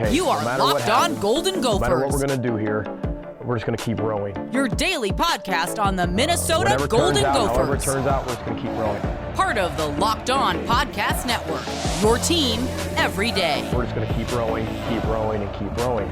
Okay, You are Locked On Golden Gophers. No matter what we're going to do here, we're just going to keep rowing. Your daily podcast on the Minnesota Golden Gophers. However it turns out, we're just going to keep rowing. Part of the Locked On Podcast Network. Your team every day. We're just going to keep rowing, and keep rowing.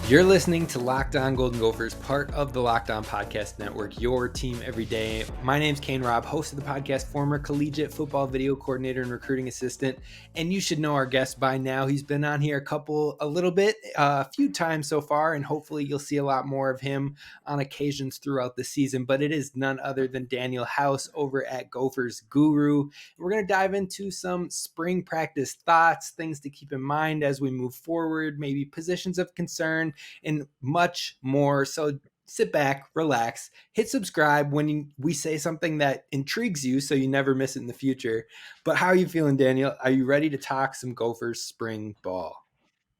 You're listening to Locked On Golden Gophers, part of the Locked On Podcast Network, your team every day. My name's Kane Rob, host of the podcast, former collegiate football video coordinator and recruiting assistant. And you should know our guest by now. He's been on here a few times so far, and hopefully you'll see a lot more of him on occasions throughout the season. But it is none other than Daniel House over at Gophers Guru. We're going to dive into some spring practice thoughts, things to keep in mind as we move forward, maybe positions of concern, and much more. So sit back, relax, hit subscribe when we say something that intrigues you so you never miss it in the future. But how are you feeling, Daniel? Are you ready to talk some Gophers spring ball?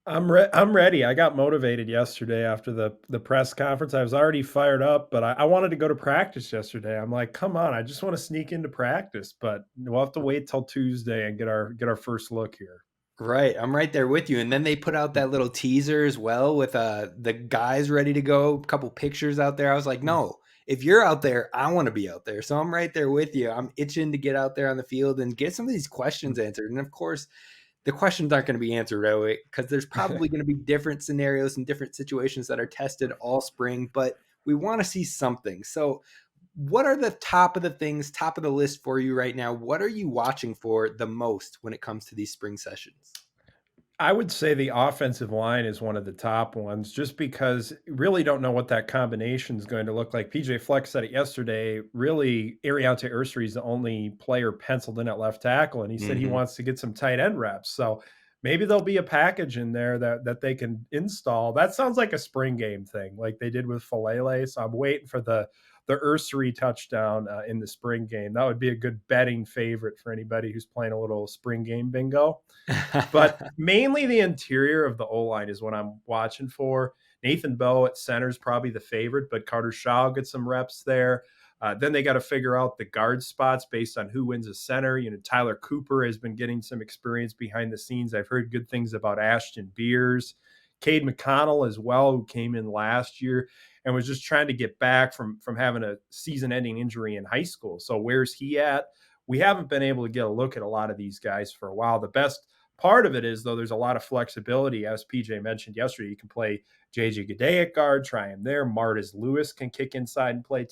I'm ready. I got motivated yesterday after the press conference. I was already fired up, but I wanted to go to practice yesterday. I'm like, come on, I just want to sneak into practice, but we'll have to wait till Tuesday and get our first look here. Right. I'm right there with you. And then they put out that little teaser as well with the guys ready to go, a couple pictures out there. I was like, no, if you're out there, I want to be out there. So I'm right there with you. I'm itching to get out there on the field and get some of these questions answered. And of course, the questions aren't going to be answered right away because there's probably going to be different scenarios and different situations that are tested all spring, but we want to see something. So what are the top of the list for you right now? What are you watching for the most when it comes to these spring sessions? I would say the offensive line is one of the top ones, just because you really don't know what that combination is going to look like. PJ Fleck said it yesterday. Really, Ariante Ursary is the only player penciled in at left tackle, and he said he wants to get some tight end reps. So maybe there'll be a package in there that they can install. That sounds like a spring game thing, like they did with Falele. So I'm waiting for the Ursary touchdown in the spring game. That would be a good betting favorite for anybody who's playing a little spring game bingo. But mainly the interior of the O-line is what I'm watching for. Nathan Bowe at center is probably the favorite, but Carter Shaw will get some reps there. Then they got to figure out the guard spots based on who wins a center. You know, Tyler Cooper has been getting some experience behind the scenes. I've heard good things about Ashton Beers. Cade McConnell as well, who came in last year and was just trying to get back from having a season-ending injury in high school. So where's he at? We haven't been able to get a look at a lot of these guys for a while. The best part of it is, though, there's a lot of flexibility. As PJ mentioned yesterday, you can play JJ Gade at guard, try him there. Martez Lewis can kick inside and play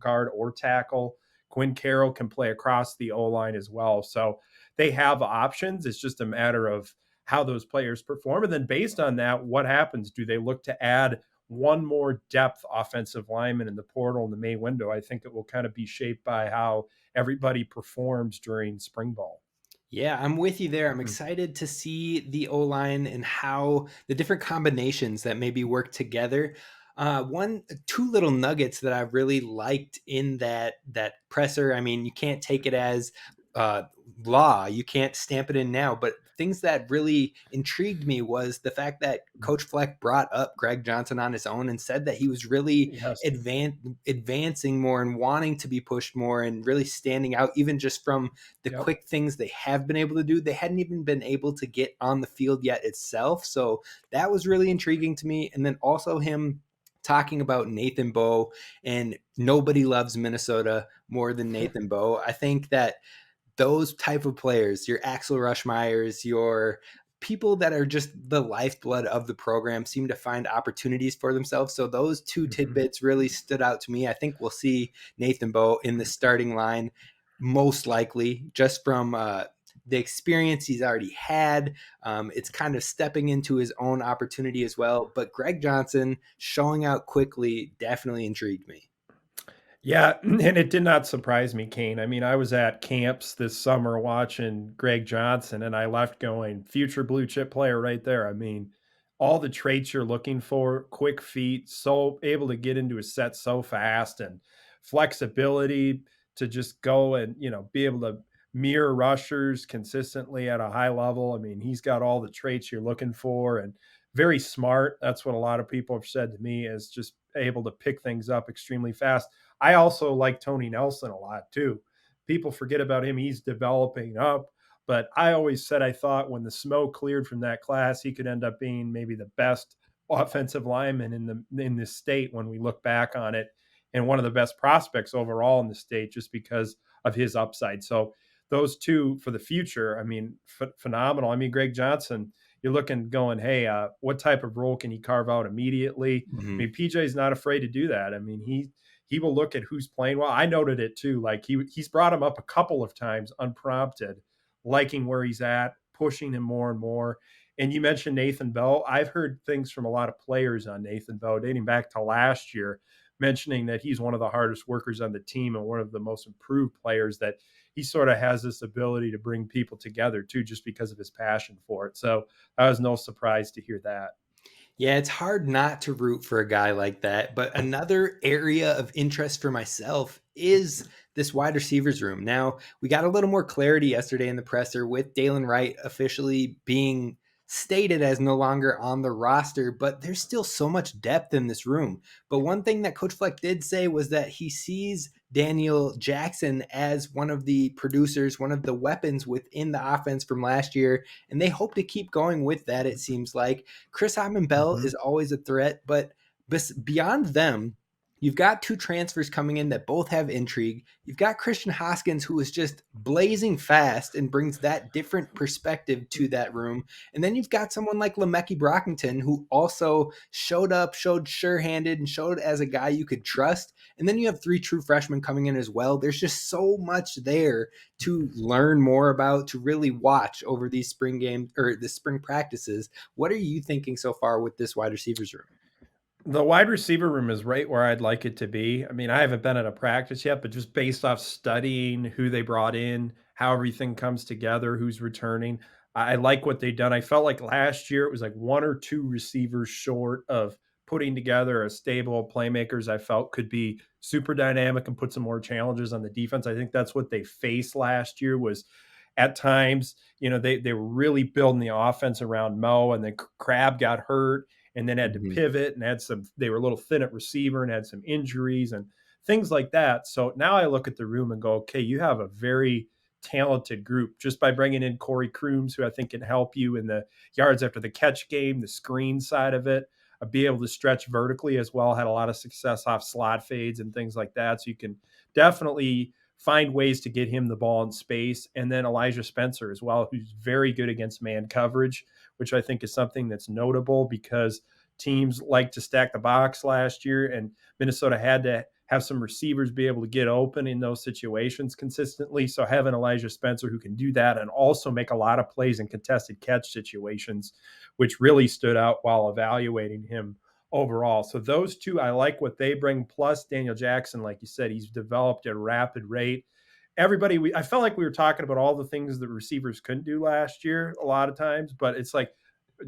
guard or tackle. Quinn Carroll can play across the O-line as well. So they have options. It's just a matter of how those players perform. And then based on that, what happens? Do they look to add one more depth offensive lineman in the portal in the May window? I think it will kind of be shaped by how everybody performs during spring ball. Yeah, I'm with you there. I'm excited to see the O-line and how the different combinations that maybe work together. Two little nuggets that I really liked in that presser. I mean, you can't take it as law. You can't stamp it in now, but things that really intrigued me was the fact that Coach Fleck brought up Greg Johnson on his own and said that he was really advancing more and wanting to be pushed more and really standing out, even just from the quick things they have been able to do. They hadn't even been able to get on the field yet itself. So that was really intriguing to me. And then also him talking about Nathan Bowe, and nobody loves Minnesota more than Nathan Bowe. I think that those type of players, your Axel Rushmeyers, your people that are just the lifeblood of the program, seem to find opportunities for themselves. So those two tidbits really stood out to me. I think we'll see Nathan Bowe in the starting line, most likely, just from the experience he's already had. It's kind of stepping into his own opportunity as well. But Greg Johnson showing out quickly definitely intrigued me. Yeah, and it did not surprise me, Kane. I mean, I was at camps this summer watching Greg Johnson, and I left going, future blue chip player right there. I mean, all the traits you're looking for, quick feet, so able to get into a set so fast, and flexibility to just go and, be able to mirror rushers consistently at a high level. I mean, he's got all the traits you're looking for, and very smart. That's what a lot of people have said to me, is just able to pick things up extremely fast. I also like Tony Nelson a lot too. People forget about him. He's developing up. But I always said I thought when the smoke cleared from that class, he could end up being maybe the best offensive lineman in this state when we look back on it, and one of the best prospects overall in the state just because of his upside. So those two for the future, I mean, phenomenal. I mean, Greg Johnson, you're looking going, hey, what type of role can he carve out immediately? Mm-hmm. I mean, PJ's not afraid to do that. I mean, he will look at who's playing well. I noted it too. Like he's brought him up a couple of times unprompted, liking where he's at, pushing him more and more. And you mentioned Nathan Bell. I've heard things from a lot of players on Nathan Bell dating back to last year, mentioning that he's one of the hardest workers on the team and one of the most improved players, that he sort of has this ability to bring people together too, just because of his passion for it. So that was no surprise to hear that. Yeah, it's hard not to root for a guy like that. But another area of interest for myself is this wide receivers room. Now, we got a little more clarity yesterday in the presser with Dalen Wright officially being stated as no longer on the roster, but there's still so much depth in this room. But one thing that Coach Fleck did say was that he sees Daniel Jackson as one of the producers, one of the weapons within the offense from last year, and they hope to keep going with that, it seems like. Chris Bell is always a threat, but beyond them, you've got two transfers coming in that both have intrigue. You've got Christian Hoskins, who is just blazing fast and brings that different perspective to that room. And then you've got someone like Lemeki Brockington, who also showed up, showed sure-handed, and showed as a guy you could trust. And then you have three true freshmen coming in as well. There's just so much there to learn more about, to really watch over these spring games or the spring practices. What are you thinking so far with this wide receivers room? The wide receiver room is right where I'd like it to be. I mean, I haven't been at a practice yet, but just based off studying who they brought in, how everything comes together, who's returning, I like what they've done. I felt like last year it was like one or two receivers short of putting together a stable of playmakers I felt could be super dynamic and put some more challenges on the defense. I think that's what they faced last year was at times, they were really building the offense around Mo, and then Crab got hurt and then had to pivot and they were a little thin at receiver and had some injuries and things like that. So now I look at the room and go, okay, you have a very talented group just by bringing in Corey Crooms, who I think can help you in the yards after the catch game, the screen side of it, be able to stretch vertically as well, had a lot of success off slot fades and things like that. So you can definitely find ways to get him the ball in space. And then Elijah Spencer as well, who's very good against man coverage, which I think is something that's notable because teams like to stack the box last year, and Minnesota had to have some receivers be able to get open in those situations consistently. So having Elijah Spencer who can do that and also make a lot of plays in contested catch situations, which really stood out while evaluating him overall. So those two, I like what they bring. Plus Daniel Jackson, like you said, he's developed at a rapid rate. I felt like we were talking about all the things that receivers couldn't do last year a lot of times, but it's like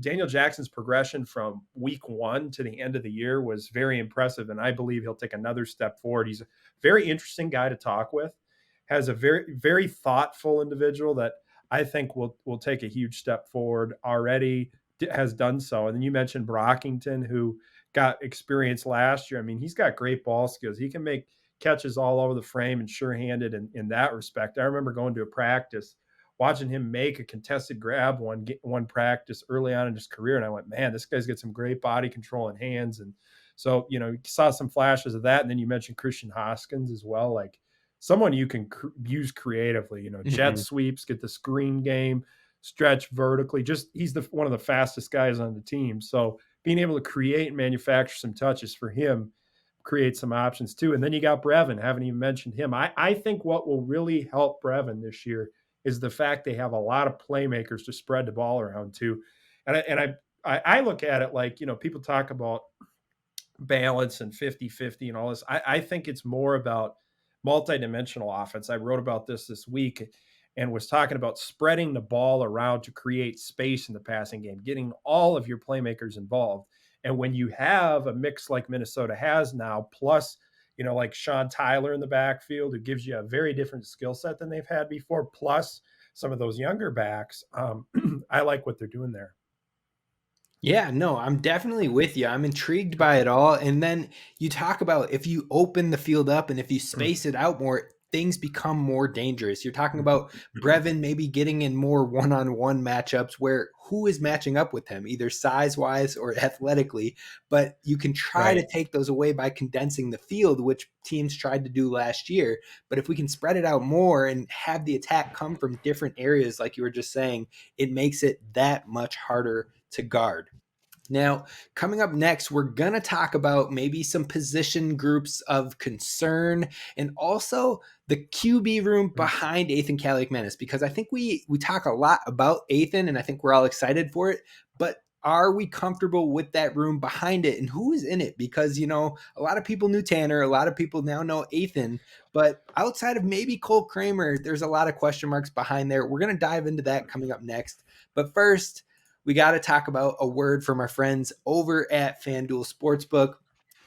Daniel Jackson's progression from week one to the end of the year was very impressive. And I believe he'll take another step forward. He's a very interesting guy to talk with, has a very, very thoughtful individual that I think will take a huge step forward already, has done so. And then you mentioned Brockington, who got experience last year. I mean, he's got great ball skills. He can make catches all over the frame and sure-handed in that respect. I remember going to a practice, watching him make a contested grab one practice early on in his career. And I went, man, this guy's got some great body control and hands. And so, you saw some flashes of that. And then you mentioned Christian Hoskins as well, like someone you can use creatively, jet sweeps, get the screen game, stretch vertically. Just he's one of the fastest guys on the team. So being able to create and manufacture some touches for him create some options too. And then you got Brevin, haven't even mentioned him. I think what will really help Brevin this year is the fact they have a lot of playmakers to spread the ball around too. And I look at it like, people talk about balance and 50-50 and all this. I think it's more about multidimensional offense. I wrote about this week and was talking about spreading the ball around to create space in the passing game, getting all of your playmakers involved. And when you have a mix like Minnesota has now, plus, like Sean Tyler in the backfield, who gives you a very different skill set than they've had before, plus some of those younger backs, I like what they're doing there. Yeah, no, I'm definitely with you. I'm intrigued by it all. And then you talk about if you open the field up and if you space it out more, things become more dangerous. You're talking about Brevin maybe getting in more one-on-one matchups where who is matching up with him, either size-wise or athletically. But you can try to Right. take those away by condensing the field, which teams tried to do last year. But if we can spread it out more and have the attack come from different areas, like you were just saying, it makes it that much harder to guard. Now, coming up next, we're going to talk about maybe some position groups of concern and also the QB room behind Athan Kaliakmanis, because I think we talk a lot about Athan and I think we're all excited for it, but are we comfortable with that room behind it and who is in it? Because, a lot of people knew Tanner, a lot of people now know Athan, but outside of maybe Cole Kramer, there's a lot of question marks behind there. We're going to dive into that coming up next. But first, we got to talk about a word from our friends over at FanDuel Sportsbook.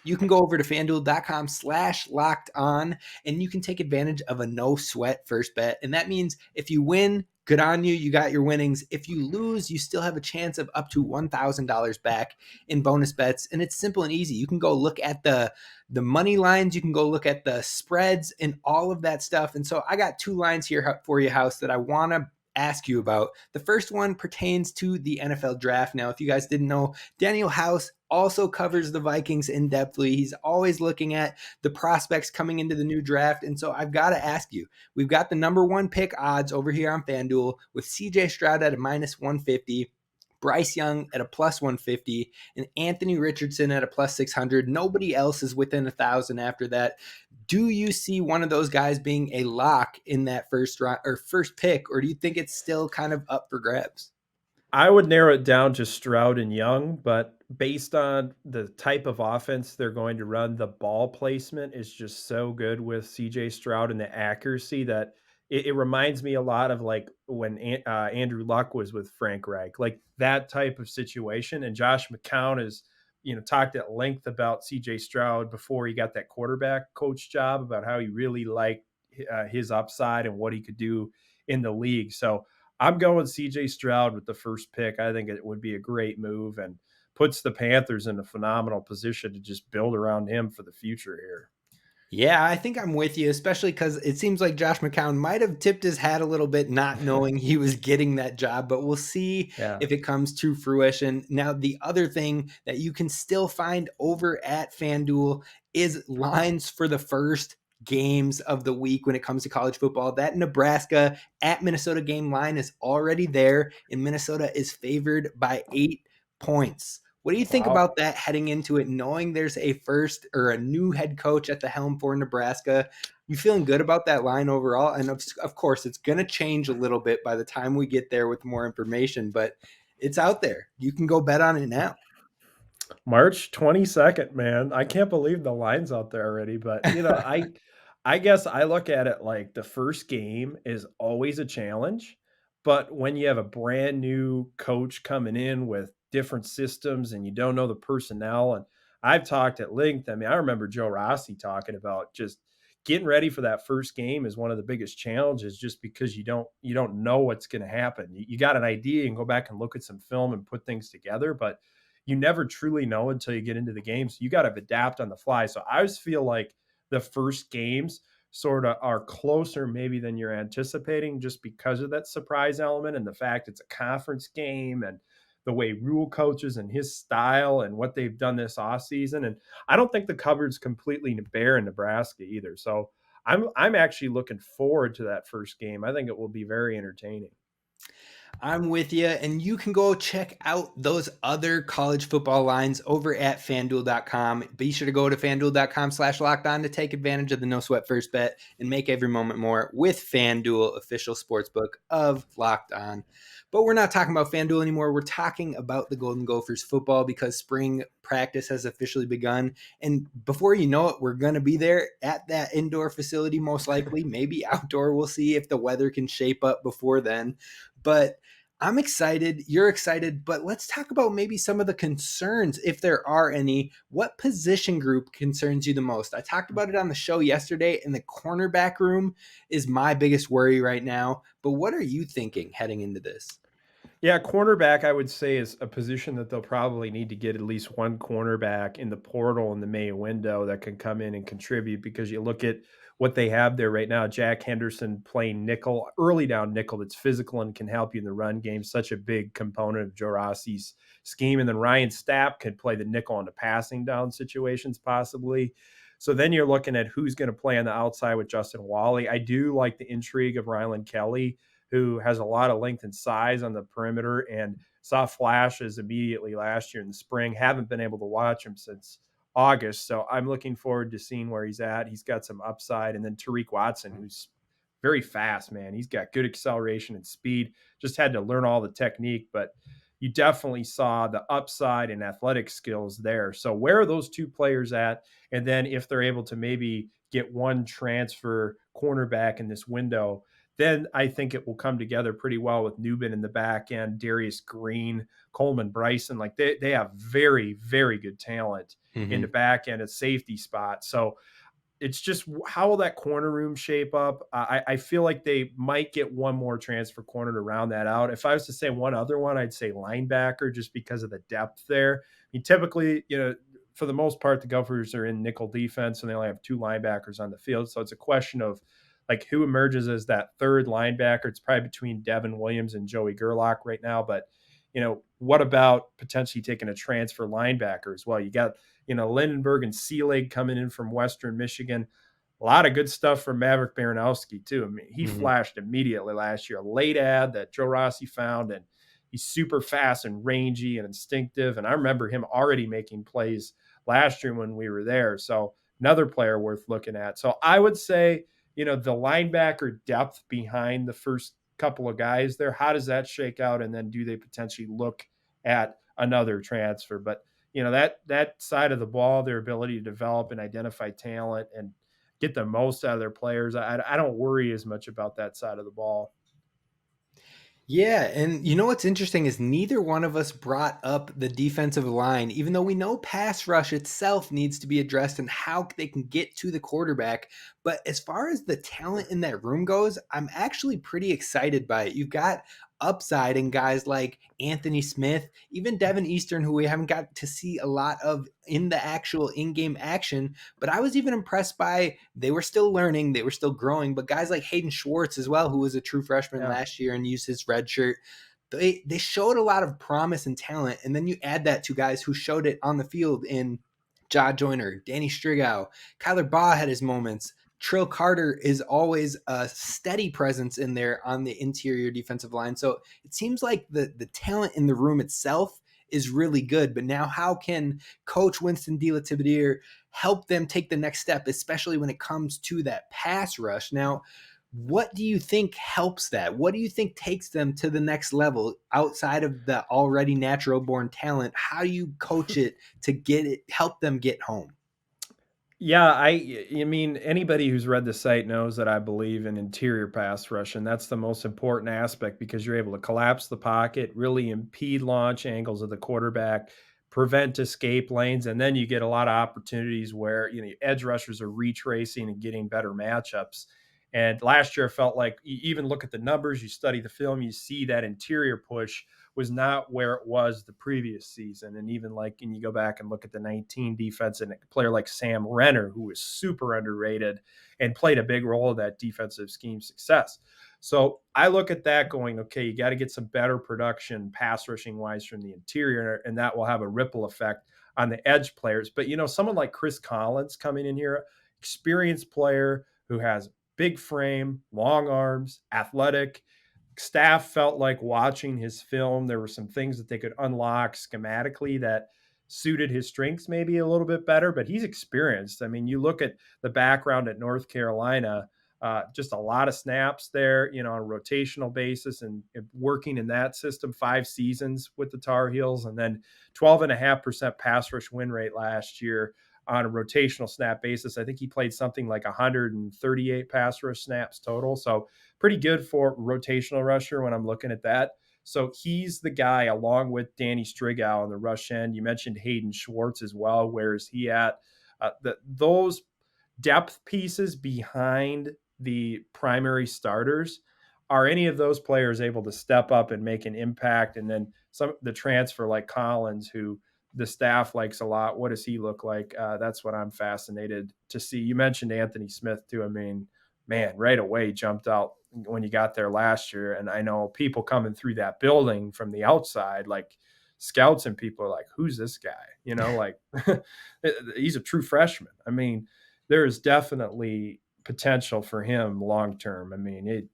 You can go over to fanduel.com/locked on and you can take advantage of a no sweat first bet. And that means if you win, good on you. You got your winnings. If you lose, you still have a chance of up to $1,000 back in bonus bets. And it's simple and easy. You can go look at the money lines. You can go look at the spreads and all of that stuff. And so I got two lines here for you, House, that I want to ask you about. The first one pertains to the NFL draft. Now, if you guys didn't know, Daniel House also covers the Vikings in depthly. He's always looking at the prospects coming into the new draft. And so I've got to ask you, we've got the number one pick odds over here on FanDuel with CJ Stroud at a -150. Bryce Young at a +150 and Anthony Richardson at a +600. Nobody else is within 1,000 after that. Do you see one of those guys being a lock in that first round or first pick, or do you think it's still kind of up for grabs? I would narrow it down to Stroud and Young, but based on the type of offense they're going to run, the ball placement is just so good with CJ Stroud and the accuracy that it reminds me a lot of like when Andrew Luck was with Frank Reich, like that type of situation. And Josh McCown is, talked at length about CJ Stroud before he got that quarterback coach job about how he really liked his upside and what he could do in the league. So I'm going CJ Stroud with the first pick. I think it would be a great move and puts the Panthers in a phenomenal position to just build around him for the future here. Yeah, I think I'm with you, especially because it seems like Josh McCown might have tipped his hat a little bit, not knowing he was getting that job, but we'll see Yeah. if it comes to fruition. Now, the other thing that you can still find over at FanDuel is lines for the first games of the week when it comes to college football. That Nebraska at Minnesota game line is already there, and Minnesota is favored by 8 points. What do you think Wow. about that heading into it, knowing there's a first or a new head coach at the helm for Nebraska? You feeling good about that line overall? And of course, it's going to change a little bit by the time we get there with more information, but it's out there. You can go bet on it now. March 22nd, man. I can't believe the line's out there already, but I guess I look at it like the first game is always a challenge, but when you have a brand new coach coming in with different systems and you don't know the personnel, and I've talked at length. I mean, I remember Joe Rossi talking about just getting ready for that first game is one of the biggest challenges just because you don't know what's going to happen. You got an idea and go back and look at some film and put things together, but you never truly know until you get into the game. So you got to adapt on the fly. So I always feel like the first games sort of are closer maybe than you're anticipating just because of that surprise element and the fact it's a conference game and the way Rule coaches and his style and what they've done this offseason. And I don't think the cupboard's completely bare in Nebraska either. So I'm actually looking forward to that first game. I think it will be very entertaining. I'm with you. And you can go check out those other college football lines over at fanduel.com. Be sure to go to fanduel.com/locked on to take advantage of the no sweat first bet and make every moment more with FanDuel, official sportsbook of Locked On. But we're not talking about FanDuel anymore. We're talking about the Golden Gophers football because spring practice has officially begun. And before you know it, we're going to be there at that indoor facility, most likely, maybe outdoor. We'll see if the weather can shape up before then. But I'm excited. You're excited. But let's talk about maybe some of the concerns, if there are any. What position group concerns you the most? I talked about it on the show yesterday, and the cornerback room is my biggest worry right now. But what are you thinking heading into this? Yeah, cornerback, I would say, is a position that they'll probably need to get at least one cornerback in the portal in the May window that can come in and contribute, because you look at what they have there right now. Jack Henderson playing nickel, early down nickel, that's physical and can help you in the run game. Such a big component of Joe Rossi's scheme. And then Ryan Stapp could play the nickel on the passing down situations possibly. So then you're looking at who's going to play on the outside with Justin Wally. I do like the intrigue of Rylan Kelly, who has a lot of length and size on the perimeter, and saw flashes immediately last year in the spring. Haven't been able to watch him since August. So I'm looking forward to seeing where he's at. He's got some upside. And then Tariq Watson, who's very fast, man. He's got good acceleration and speed. Just had to learn all the technique, but you definitely saw the upside and athletic skills there. So where are those two players at? And then if they're able to maybe get one transfer cornerback in this window, then I think it will come together pretty well with Newbin in the back end, Darius Green, Coleman Bryson. Like they have very, very good talent in the back end at safety spot. So it's just, how will that corner room shape up? I feel like they might get one more transfer corner to round that out. If I was to say one other one, I'd say linebacker, just because of the depth there. I mean, typically, for the most part, the Gophers are in nickel defense and they only have two linebackers on the field. So it's a question of like who emerges as that third linebacker. It's probably between Devin Williams and Joey Gerlach right now. But, what about potentially taking a transfer linebacker as well? You got, Lindenberg and Seelig coming in from Western Michigan. A lot of good stuff from Maverick Baranowski too. I mean, he flashed immediately last year. A late ad that Joe Rossi found, and he's super fast and rangy and instinctive. And I remember him already making plays last year when we were there. So another player worth looking at. So I would say, the linebacker depth behind the first couple of guys there, how does that shake out? And then do they potentially look at another transfer? But that side of the ball, their ability to develop and identify talent and get the most out of their players, I don't worry as much about that side of the ball. Yeah, and you know what's interesting is neither one of us brought up the defensive line, even though we know pass rush itself needs to be addressed and how they can get to the quarterback. But as far as the talent in that room goes, I'm actually pretty excited by it. You've got upside in guys like Anthony Smith, even Devin Eastern, who we haven't got to see a lot of in the actual in-game action. But I was even impressed by, they were still learning, they were still growing, but guys like Hayden Schwartz as well, who was a true freshman last year and used his red shirt. They showed a lot of promise and talent. And then you add that to guys who showed it on the field in Ja Joyner, Danny Strigow, Kyler Baugh had his moments. Trill Carter is always a steady presence in there on the interior defensive line. So it seems like the talent in the room itself is really good. But now how can Coach Winston De La Tibadier help them take the next step, especially when it comes to that pass rush? Now, what do you think helps that? What do you think takes them to the next level outside of the already natural born talent? How do you coach it to get it, help them get home? Yeah, I mean, anybody who's read the site knows that I believe in interior pass rush, and that's the most important aspect, because you're able to collapse the pocket, really impede launch angles of the quarterback, prevent escape lanes, and then you get a lot of opportunities where edge rushers are retracing and getting better matchups. And last year, I felt like, you even look at the numbers, you study the film, you see that interior push was not where it was the previous season. And even like, and you go back and look at the 19 defense, and a player like Sam Renner, who was super underrated and played a big role in that defensive scheme success. So I look at that going, okay, you got to get some better production pass rushing wise from the interior, and that will have a ripple effect on the edge players. But, someone like Chris Collins coming in here, experienced player who has big frame, long arms, athletic. Staff felt like watching his film, there were some things that they could unlock schematically that suited his strengths maybe a little bit better, but he's experienced. I mean, you look at the background at North Carolina, just a lot of snaps there, on a rotational basis, and working in that system, 5 seasons with the Tar Heels, and then 12.5% pass rush win rate last year on a rotational snap basis. I think he played something like 138 pass rush snaps total. So pretty good for rotational rusher when I'm looking at that. So he's the guy, along with Danny Strigow on the rush end. You mentioned Hayden Schwartz as well. Where is he at? Those depth pieces behind the primary starters are any of those players able to step up and make an impact? And then the transfer like Collins, who the staff likes a lot, what does he look like? That's what I'm fascinated to see. You mentioned Anthony Smith too. I mean, man, right away jumped out when you got there last year. And I know people coming through that building from the outside, like scouts and people are like, who's this guy? Like he's a true freshman. I mean, there is definitely potential for him long-term. I mean,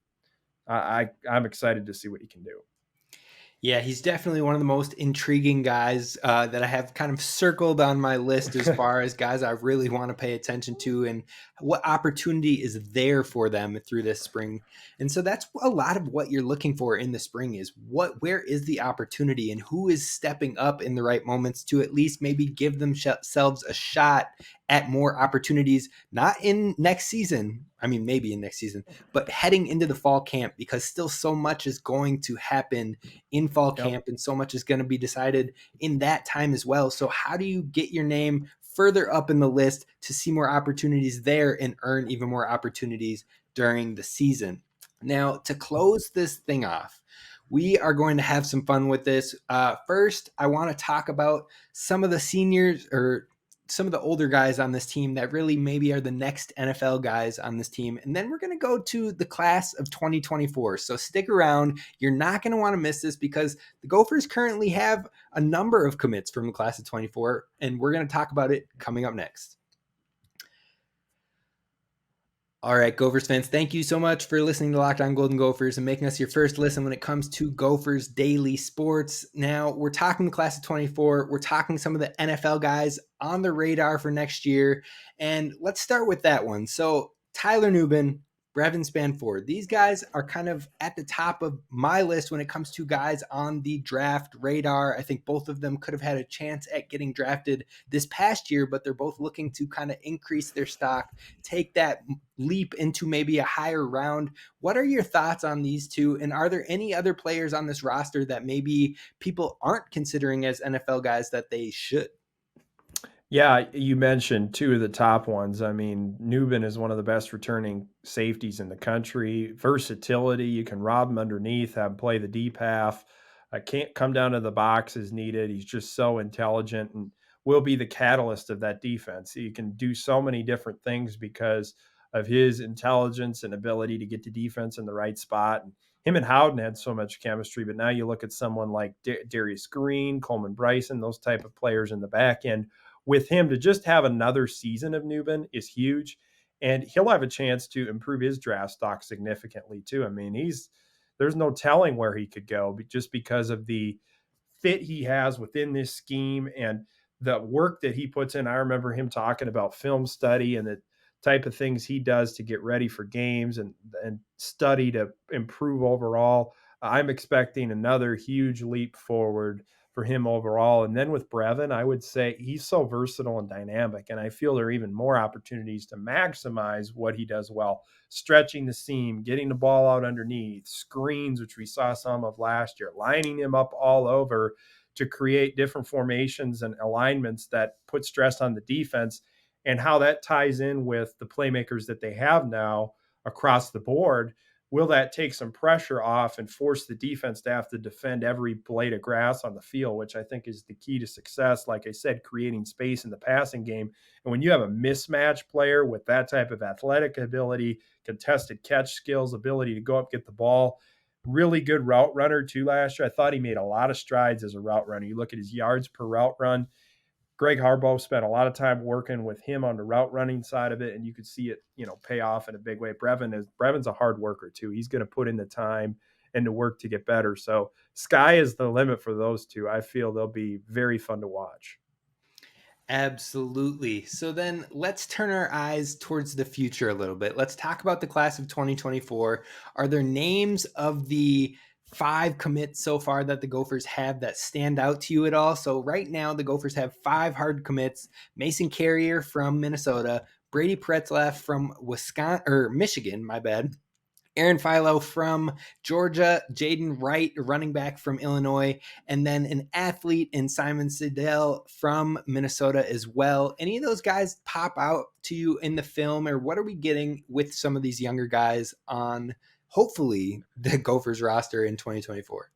I'm excited to see what he can do. Yeah, he's definitely one of the most intriguing guys that I have kind of circled on my list as far as guys I really want to pay attention to and what opportunity is there for them through this spring. And so that's a lot of what you're looking for in the spring is where is the opportunity and who is stepping up in the right moments to at least maybe give themselves a shot at more opportunities, not in next season. I mean, maybe in next season, but heading into the fall camp, because still so much is going to happen in fall camp and so much is going to be decided in that time as well. So how do you get your name further up in the list to see more opportunities there and earn even more opportunities during the season? Now, to close this thing off, we are going to have some fun with this. First, I want to talk about some of the seniors or some of the older guys on this team that really maybe are the next NFL guys on this team. And then we're going to go to the class of 2024. So stick around. You're not going to want to miss this because the Gophers currently have a number of commits from the class of 24, and we're going to talk about it coming up next. All right, Gophers fans, thank you so much for listening to Locked On Golden Gophers and making us your first listen when it comes to Gophers daily sports. Now, we're talking the class of 24. We're talking some of the NFL guys on the radar for next year. And let's start with that one. So, Tyler Nubin, Brevin Spanford, these guys are kind of at the top of my list when it comes to guys on the draft radar. I think both of them could have had a chance at getting drafted this past year, but they're both looking to kind of increase their stock, take that leap into maybe a higher round. What are your thoughts on these two? And are there any other players on this roster that maybe people aren't considering as NFL guys that they should? Yeah, you mentioned two of the top ones. I mean, Nubin is one of the best returning safeties in the country. Versatility, you can rob him underneath, have him play the deep half. Can't come down to the box as needed. He's just so intelligent and will be the catalyst of that defense. He can do so many different things because of his intelligence and ability to get the defense in the right spot. And him and Howden had so much chemistry, but now you look at someone like Darius Green, Coleman Bryson, those type of players in the back end. With him to just have another season of Nubin is huge, and he'll have a chance to improve his draft stock significantly too. I mean, there's no telling where he could go just because of the fit he has within this scheme and the work that he puts in. I remember him talking about film study and the type of things he does to get ready for games and study to improve overall. I'm expecting another huge leap forward for him overall. And then with Brevin, I would say he's so versatile and dynamic, and I feel there are even more opportunities to maximize what he does well, stretching the seam, getting the ball out underneath, screens, which we saw some of last year, lining him up all over to create different formations and alignments that put stress on the defense, and how that ties in with the playmakers that they have now across the board. Will that take some pressure off and force the defense to have to defend every blade of grass on the field, which I think is the key to success. Like I said, creating space in the passing game. And when you have a mismatch player with that type of athletic ability, contested catch skills, ability to go up, get the ball, really good route runner too last year. I thought he made a lot of strides as a route runner. You look at his yards per route run. Greg Harbaugh spent a lot of time working with him on the route running side of it, and you could see it, pay off in a big way. Brevin's a hard worker too. He's going to put in the time and the work to get better. So sky is the limit for those two. I feel they'll be very fun to watch. Absolutely. So then let's turn our eyes towards the future a little bit. Let's talk about the class of 2024. Are there names of the 5 commits so far that the Gophers have that stand out to you at all? So right now the Gophers have 5 hard commits: Mason Carrier from Minnesota, Brady Pretzlaff from Michigan, Aaron Philo from Georgia, Jaden Wright, running back from Illinois, and then an athlete in Simon Siddell from Minnesota as well. Any of those guys pop out to you in the film, or what are we getting with some of these younger guys on hopefully the Gophers roster in 2024.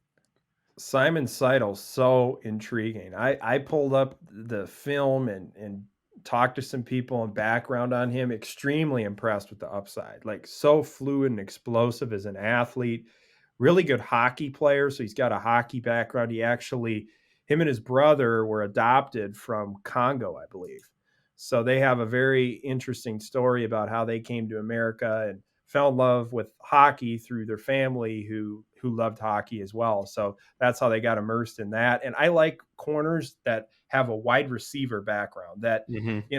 Simon Seidel, so intriguing. I pulled up the film and talked to some people and background on him. Extremely impressed with the upside. Like so fluid and explosive as an athlete. Really good hockey player. So he's got a hockey background. Him and his brother were adopted from Congo, I believe. So they have a very interesting story about how they came to America and fell in love with hockey through their family who loved hockey as well. So that's how they got immersed in that. And I like corners that have a wide receiver background that,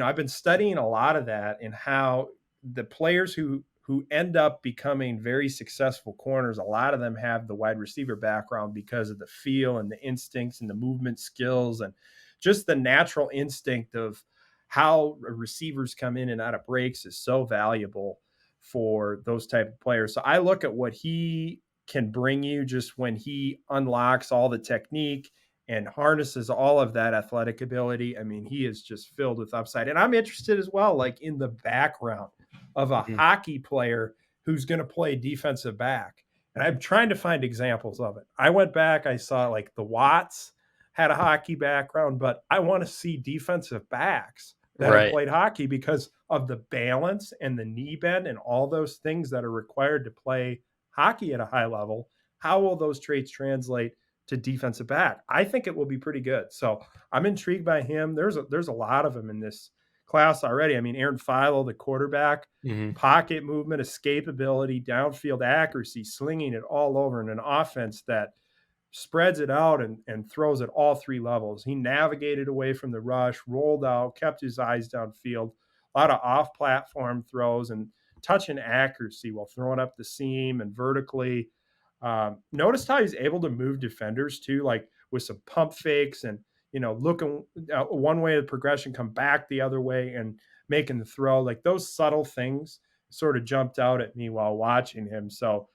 I've been studying a lot of that and how the players who end up becoming very successful corners, a lot of them have the wide receiver background because of the feel and the instincts and the movement skills and just the natural instinct of how receivers come in and out of breaks is so valuable for those type of players. So I look at what he can bring you just when he unlocks all the technique and harnesses all of that athletic ability. I mean, he is just filled with upside. And I'm interested as well, like in the background of a hockey player who's going to play defensive back. And I'm trying to find examples of it. I went back, I saw like the Watts had a hockey background, but I want to see defensive backs that have played hockey because of the balance and the knee bend and all those things that are required to play hockey at a high level. How will those traits translate to defensive back? I think it will be pretty good. So I'm intrigued by him. There's a lot of them in this class already. I mean, Aaron Philo, the quarterback, pocket movement, escapability, downfield accuracy, slinging it all over in an offense that spreads it out and throws at all three levels. He navigated away from the rush, rolled out, kept his eyes downfield, a lot of off-platform throws and touch and accuracy while throwing up the seam and vertically. Noticed how he's able to move defenders too, like with some pump fakes and, looking one way of the progression, come back the other way and making the throw. Like those subtle things sort of jumped out at me while watching him. So,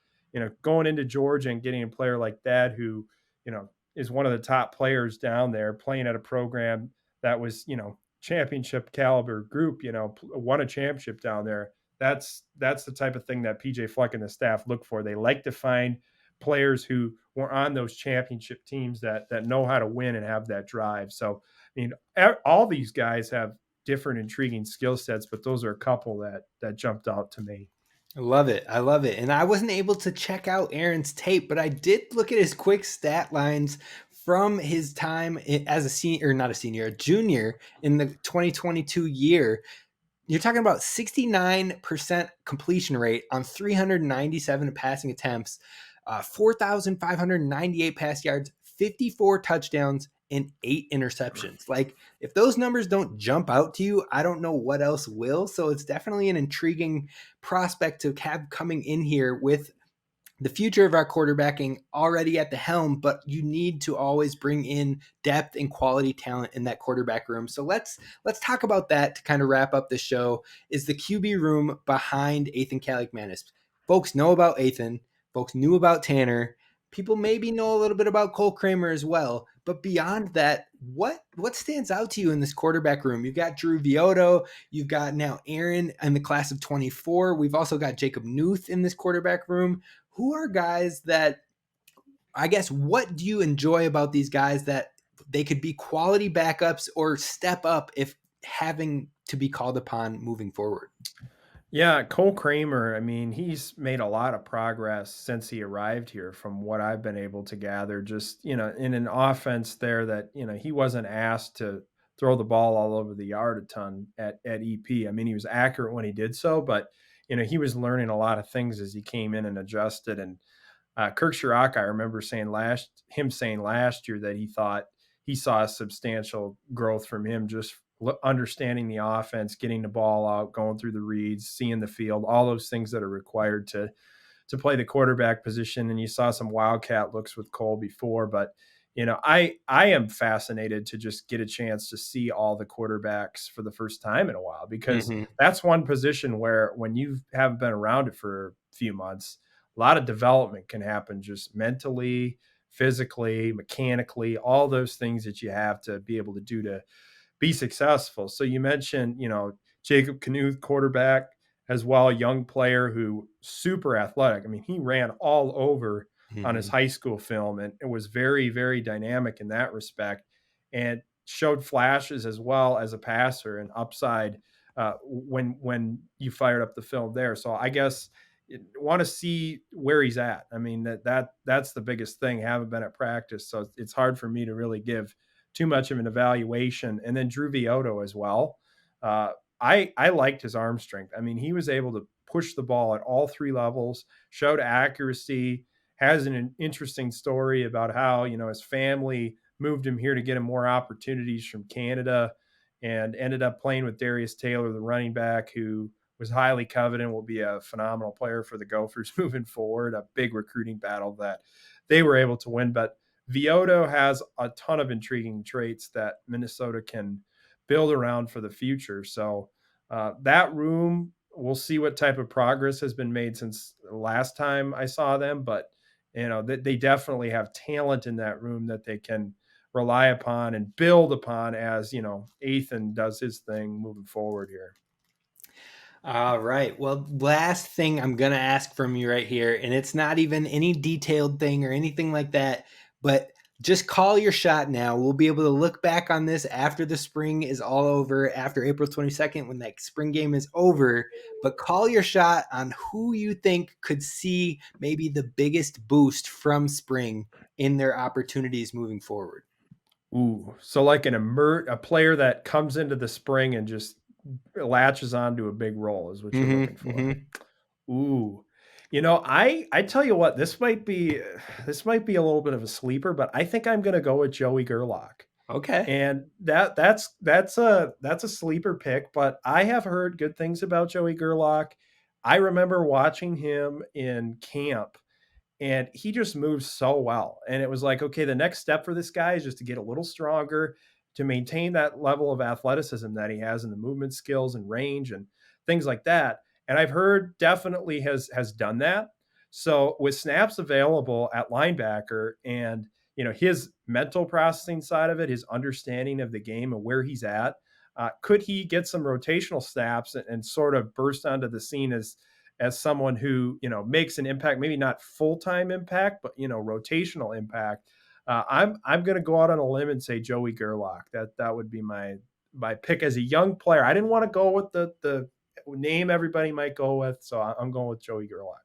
going into Georgia and getting a player like that who, is one of the top players down there playing at a program that was, championship caliber group, won a championship down there. That's the type of thing that PJ Fleck and the staff look for. They like to find players who were on those championship teams that know how to win and have that drive. So, I mean, all these guys have different intriguing skill sets, but those are a couple that jumped out to me. I love it. I love it. And I wasn't able to check out Aaron's tape, but I did look at his quick stat lines from his time as a senior, or not a senior, a junior in the 2022 year. You're talking about 69% completion rate on 397 passing attempts, 4,598 pass yards, 54 touchdowns, and 8 interceptions. Like, if those numbers don't jump out to you, I don't know what else will. So it's definitely an intriguing prospect to have coming in here with the future of our quarterbacking already at the helm, but you need to always bring in depth and quality talent in that quarterback room. So let's talk about that to kind of wrap up the show. Is the QB room behind Athan Kaliakmanis? Folks know about Athan. Folks knew about Tanner. People maybe know a little bit about Cole Kramer as well. But beyond that, what stands out to you in this quarterback room? You've got Drew Vioto. You've got now Aaron in the class of 24. We've also got Jacob Newth in this quarterback room. Who are guys that, I guess, what do you enjoy about these guys that they could be quality backups or step up if having to be called upon moving forward? Yeah, Cole Kramer, I mean, he's made a lot of progress since he arrived here from what I've been able to gather, just, in an offense there that, he wasn't asked to throw the ball all over the yard a ton at EP. I mean, he was accurate when he did so, but, he was learning a lot of things as he came in and adjusted. And Kirk Sherrock, I remember saying last year that he thought he saw a substantial growth from him, just understanding the offense, getting the ball out, going through the reads, seeing the field, all those things that are required to play the quarterback position. And you saw some wildcat looks with Cole before, but I am fascinated to just get a chance to see all the quarterbacks for the first time in a while, because that's one position where when you haven't been around it for a few months, a lot of development can happen just mentally, physically, mechanically, all those things that you have to be able to do to be successful. So you mentioned, Jacob Knuth, quarterback as well, a young player who super athletic. I mean, he ran all over on his high school film, and it was very, very dynamic in that respect, and showed flashes as well as a passer and upside when you fired up the film there. So I guess want to see where he's at. I mean, that's the biggest thing. Haven't been at practice, so it's hard for me to really give too much of an evaluation. And then Drew Vioto as well. I liked his arm strength. I mean, he was able to push the ball at all three levels, showed accuracy, has an interesting story about how, his family moved him here to get him more opportunities from Canada, and ended up playing with Darius Taylor, the running back, who was highly coveted and will be a phenomenal player for the Gophers moving forward, a big recruiting battle that they were able to win. But Vioto has a ton of intriguing traits that Minnesota can build around for the future. So that room, we'll see what type of progress has been made since the last time I saw them. But, they definitely have talent in that room that they can rely upon and build upon as, Athan does his thing moving forward here. All right. Well, last thing I'm going to ask from you right here, and it's not even any detailed thing or anything like that, but just call your shot now. We'll be able to look back on this after the spring is all over, after April 22nd, when that spring game is over. But call your shot on who you think could see maybe the biggest boost from spring in their opportunities moving forward. Ooh, so like a player that comes into the spring and just latches onto a big role is what you're looking for. Ooh, I tell you what, this might be a little bit of a sleeper, but I think I'm going to go with Joey Gerlach. Okay. And that's a sleeper pick, but I have heard good things about Joey Gerlach. I remember watching him in camp, and he just moves so well. And it was like, okay, the next step for this guy is just to get a little stronger, to maintain that level of athleticism that he has in the movement skills and range and things like that. And I've heard definitely has done that. So with snaps available at linebacker and, his mental processing side of it, his understanding of the game and where he's at, could he get some rotational snaps and sort of burst onto the scene as someone who, makes an impact, maybe not full-time impact, but, rotational impact. I'm going to go out on a limb and say Joey Gerlach. That would be my pick as a young player. I didn't want to go with the name everybody might go with, so I'm going with Joey Gerlach.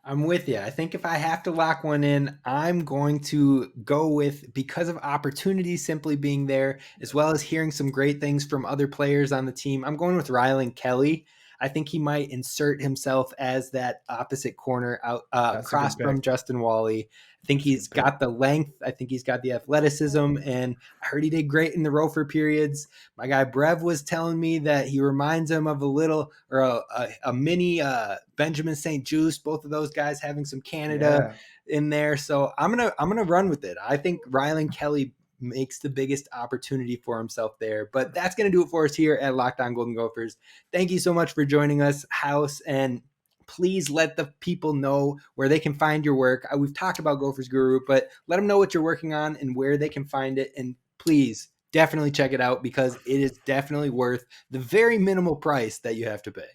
I'm with you. I think if I have to lock one in, I'm going to go with, because of opportunity simply being there, as well as hearing some great things from other players on the team, I'm going with Rylan Kelly. I think he might insert himself as that opposite corner out across from Justin Wally. I think he's got the length. I think he's got the athleticism, and I heard he did great in the Rofer periods. My guy Brev was telling me that he reminds him of a little, or a mini Benjamin St. Juste. Both of those guys having some Canada in there. So I'm gonna run with it. I think Rylan Kelly makes the biggest opportunity for himself there. But that's going to do it for us here at Locked On Golden Gophers. Thank you so much for joining us, House, and please let the people know where they can find your work. We've talked about Gophers Guru, but let them know what you're working on and where they can find it. And please definitely check it out, because it is definitely worth the very minimal price that you have to pay.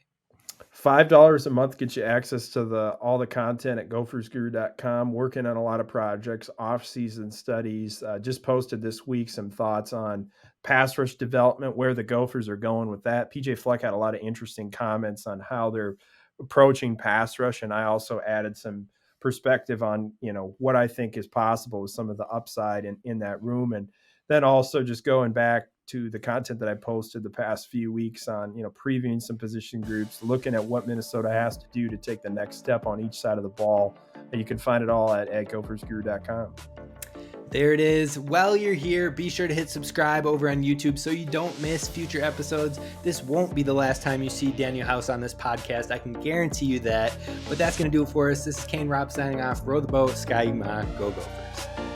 $5 a month gets you access to all the content at gophersguru.com. Working on a lot of projects, off-season studies. Just posted this week some thoughts on pass rush development, where the Gophers are going with that. PJ Fleck had a lot of interesting comments on how they're approaching pass rush, and I also added some perspective on what I think is possible with some of the upside in that room. And then also just going back to the content that I posted the past few weeks on, previewing some position groups, looking at what Minnesota has to do to take the next step on each side of the ball. And you can find it all at gophersguru.com. There it is. While you're here, be sure to hit subscribe over on YouTube so you don't miss future episodes. This won't be the last time you see Daniel House on this podcast. I can guarantee you that. But that's going to do it for us. This is Kane Rob signing off. Row the boat, Sky Ma, go Gophers.